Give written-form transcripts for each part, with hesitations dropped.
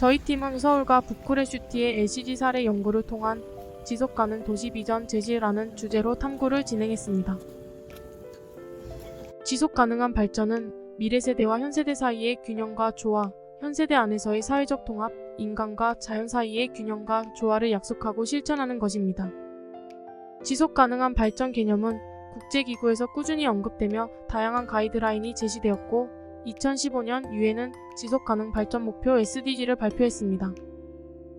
저희 팀은 서울과 부쿠레슈티의 LCG 사례 연구를 통한 지속가능 도시 비전 제시라는 주제로 탐구를 진행했습니다. 지속가능한 발전은 미래 세대와 현 세대 사이의 균형과 조화, 현 세대 안에서의 사회적 통합, 인간과 자연 사이의 균형과 조화를 약속하고 실천하는 것입니다. 지속가능한 발전 개념은 국제기구에서 꾸준히 언급되며 다양한 가이드라인이 제시되었고 2015년 유엔은 지속가능 발전 목표 SDG를 발표했습니다.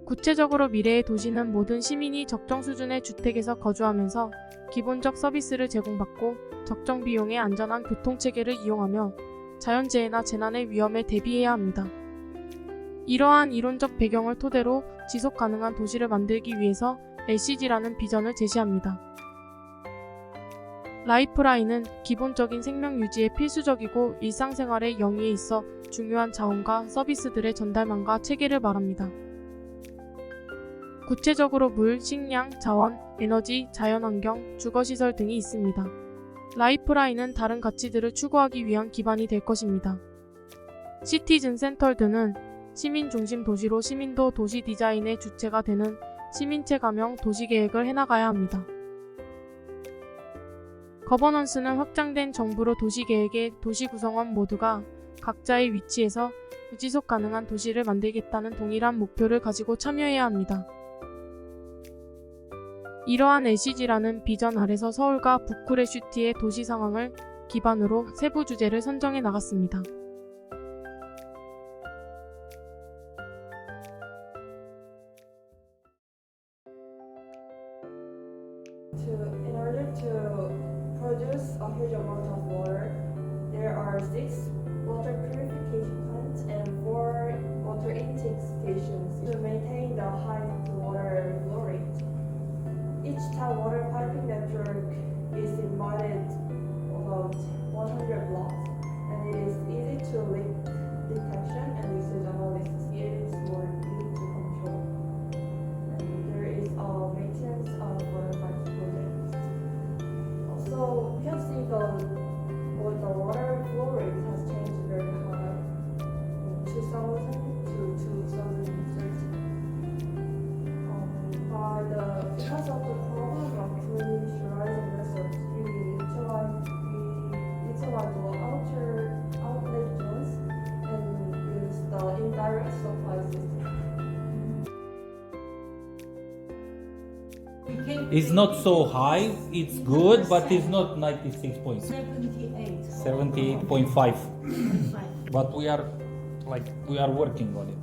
구체적으로 미래의 도시는 모든 시민이 적정 수준의 주택에서 거주하면서 기본적 서비스를 제공받고 적정 비용의 안전한 교통체계를 이용하며 자연재해나 재난의 위험에 대비해야 합니다. 이러한 이론적 배경을 토대로 지속가능한 도시를 만들기 위해서 LCG라는 비전을 제시합니다. 라이프라인은 기본적인 생명 유지에 필수적이고 일상생활의 영위에 있어 중요한 자원과 서비스들의 전달망과 체계를 말합니다. 구체적으로 물, 식량, 자원, 에너지, 자연환경, 주거시설 등이 있습니다. 라이프라인은 다른 가치들을 추구하기 위한 기반이 될 것입니다. 시티즌 센터드는 시민 중심 도시로 시민도 도시 디자인의 주체가 되는 시민체 가명 도시계획을 해나가야 합니다. 거버넌스는 확장된 정부로 도시계획의 도시 구성원 모두가 각자의 위치에서 지속 가능한 도시를 만들겠다는 동일한 목표를 가지고 참여해야 합니다. 이러한 LCG라는 비전 아래서 서울과 부쿠레슈티의 도시 상황을 기반으로 세부 주제를 선정해 나갔습니다. In order to produce a huge amount of water, there are 6 water purification plants and 4 water intake stations to maintain the high water flow rate. Each tap water piping network is divided about 100 blocks, and it is easy to leak detection and usage analysis. It is more easy to control. And there is a maintenance of water pipes project. Also, we can see the water flow rate has changed very high in 2000 to 2013. Because of the problem of pressurizing vessels, we utilize the outer outlet zones and use the indirect supply system. It's not so high, it's good, but it's not 96.6. 78.5. But we are working on it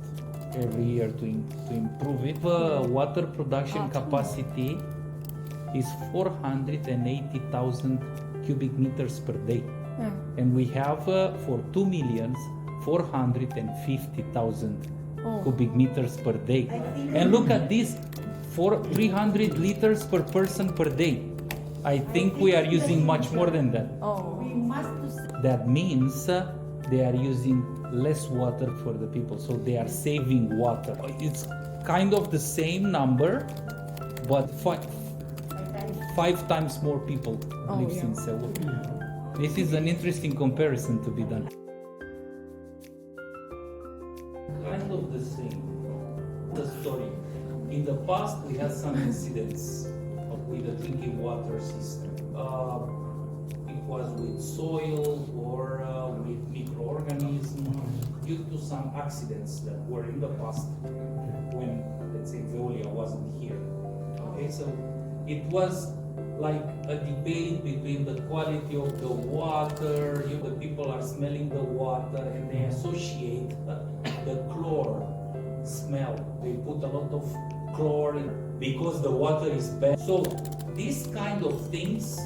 every year to improve it. Water production capacity is 480,000 cubic meters per day. And we have for 2,450,000 cubic meters per day. And look at this, 300 liters per person per day. I think we are using much more than that. That means they are using less water for the people, so they are saving water. It's kind of the same number, but five times more people live in Seoul. This is an interesting comparison to be done. Kind of the same. The story. In the past, we had some incidents with the drinking water system. It was with soil or with microorganisms due to some accidents that were in the past when, let's say, Veolia wasn't here. Okay, so it was like a debate between the quality of the water. The people are smelling the water and they associate the chlor smell. They put a lot of chlorine because the water is bad. So these kind of things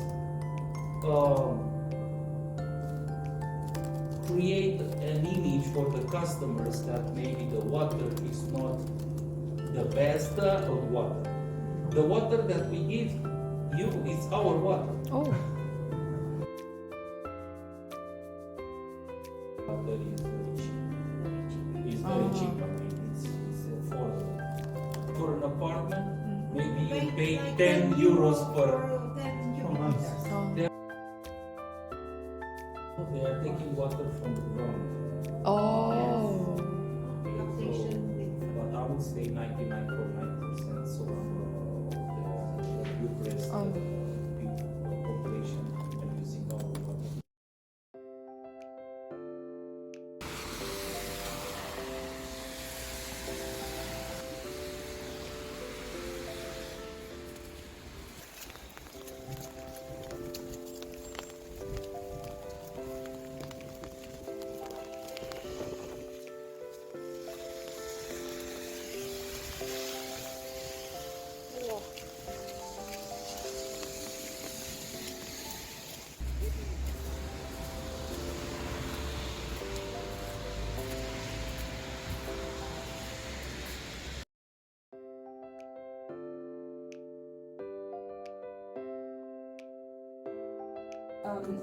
create an image for the customers that maybe the water is not the best of water. The water that we give you is our water. Oh. Water is very cheap. It's very cheap. I mean, it's affordable. For an apartment, maybe you pay 10 euros per month. They are taking water from the ground. Oh. Okay, so would say 99.9% so the Bucharest population are using our water.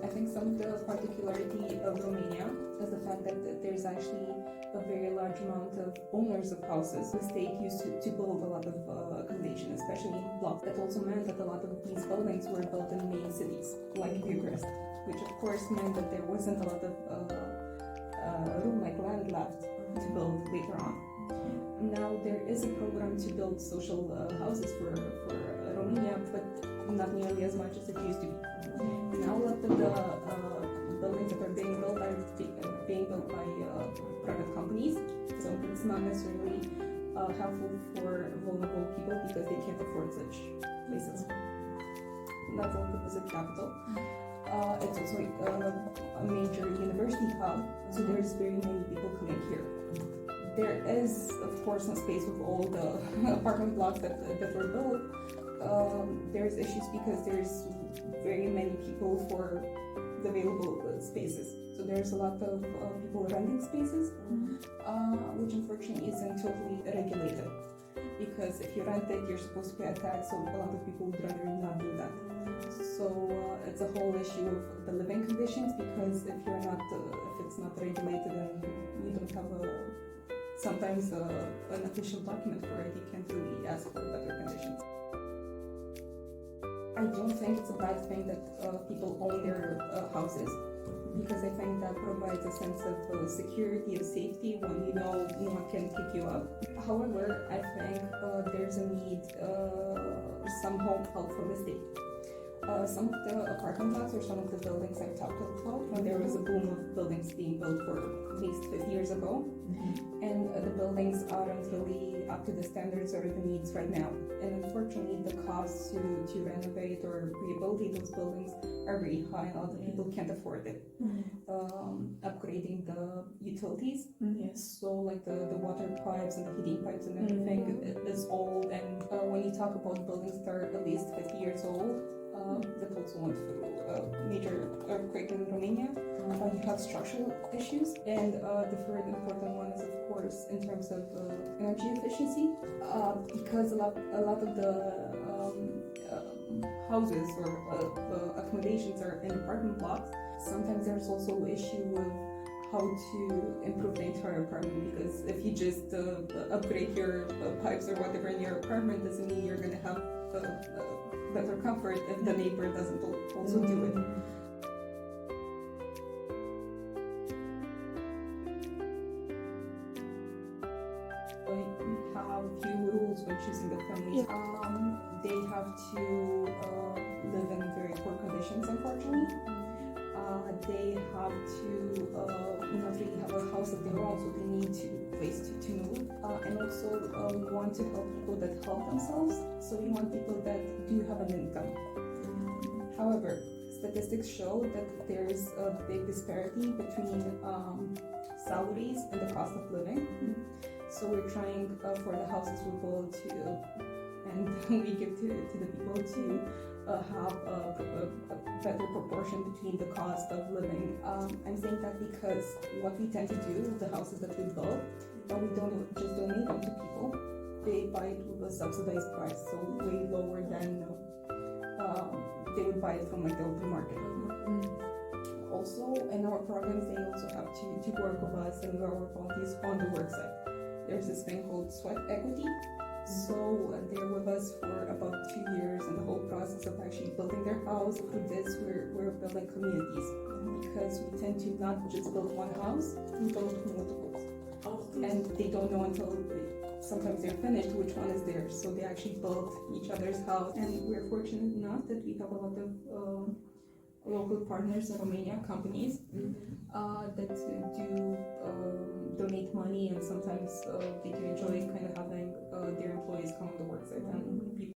I think some of the particularity of Romania is the fact that there's actually a very large amount of owners of houses. The state used to build a lot of accommodation, especially in blocks. That also meant that a lot of these buildings were built in main cities, like Bucharest, which of course meant that there wasn't a lot of room, like land left to build later on. Now there is a program to build social houses for Romania, but not nearly as much as it used to be. Now a lot of the buildings that are being built by private companies, so it's not necessarily helpful for vulnerable people because they can't afford such places. That's also the visit capital. It's also a major university hub, so there's very many people coming here. There is, of course, no space with all the apartment blocks that were built. There's issues because there's very many people for the available spaces. So there's a lot of people renting spaces, which unfortunately isn't totally regulated. Because if you rent it, you're supposed to pay a tax, so a lot of people would rather not do that. So it's a whole issue of the living conditions, because if it's not regulated and you don't have sometimes an official document for it, you can't really ask for better conditions. I don't think it's a bad thing that people own their houses, because I think that provides a sense of security and safety when you know no one can pick you up. However, I think there's a need some help from the state. Some of the apartment blocks or some of the buildings I've talked about, when there was a boom of buildings being built for at least 50 years ago, and the buildings aren't really up to the standards or the needs right now. And unfortunately, the costs to renovate or rehabilitate those buildings are very high. A lot of people can't afford it. Upgrading the utilities, so like the water pipes and the heating pipes and everything is old. And when you talk about buildings that are at least 50 years old, that also went through a major earthquake in Romania. You have structural issues, and the third important one is, of course, in terms of energy efficiency, because a lot of the houses or accommodations are in apartment blocks. Sometimes there's also an issue with how to improve the entire apartment, because if you just upgrade your pipes or whatever in your apartment, doesn't mean you're going to have better comfort if the neighbor doesn't also do it. We have a few rules when choosing the families. They have to live in very poor conditions, unfortunately. They have to not really have a house of their own, so they need a place to move. And also, we want to help people that help themselves, so we want people that do have an income. However, statistics show that there is a big disparity between salaries and the cost of living. So we're trying for the houses we build and we give to the people to have a better proportion between the cost of living. I'm saying that because what we tend to do with the houses that we build, we don't just donate them to people. They buy it with a subsidized price, so way lower than they would buy it from like the open market. Also, in our programs, they also have to work with us and our volunteers on the work site. There's this thing called sweat equity. So they're with us for about 2 years in the whole process of actually building their house. Through this, we're building communities, because we tend to not just build one house, we build multiples. And they don't know until sometimes they're finished, which one is theirs. So they actually build each other's house. And we're fortunate enough that we have a lot of local partners in Romania, companies that do donate money, and sometimes they do enjoy kind of having their employees come on the work site and